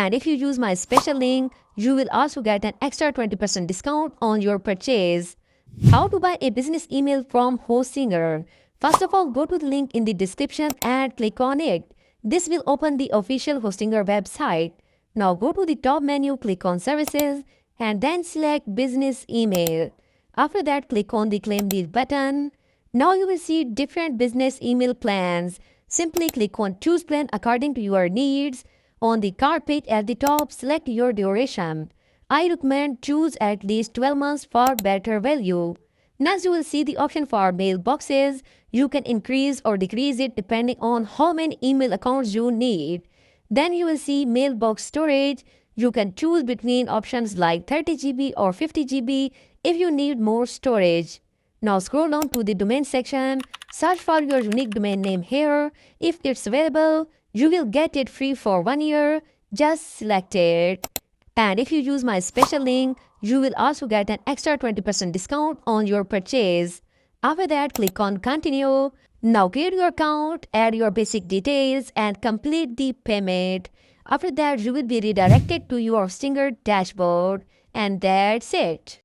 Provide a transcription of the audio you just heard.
And if you use my special link, you will also get an extra 20% discount on your purchase. How to buy a business email from Hostinger? First of all, go to the link in the description and click on it. This will open the official Hostinger website. Now go to the top menu, click on Services, and then select Business Email. After that, click on the Claim Deal button. Now you will see different business email plans. Simply click on Choose Plan according to your needs. On the card page at the top, select your duration. I recommend choose at least 12 months for better value. Next, you will see the option for mailboxes. You can increase or decrease it depending on how many email accounts you need. Then you will see mailbox storage. You can choose between options like 30 GB or 50 GB if you need more storage. Now scroll down to the domain section. Search for your unique domain name here. If it's available, you will get it free for 1 year. Just select it. And if you use my special link, you will also get an extra 20% discount on your purchase. After that, click on Continue. Now create your account, add your basic details, and complete the payment. After that, you will be redirected to your Stinger dashboard. And that's it.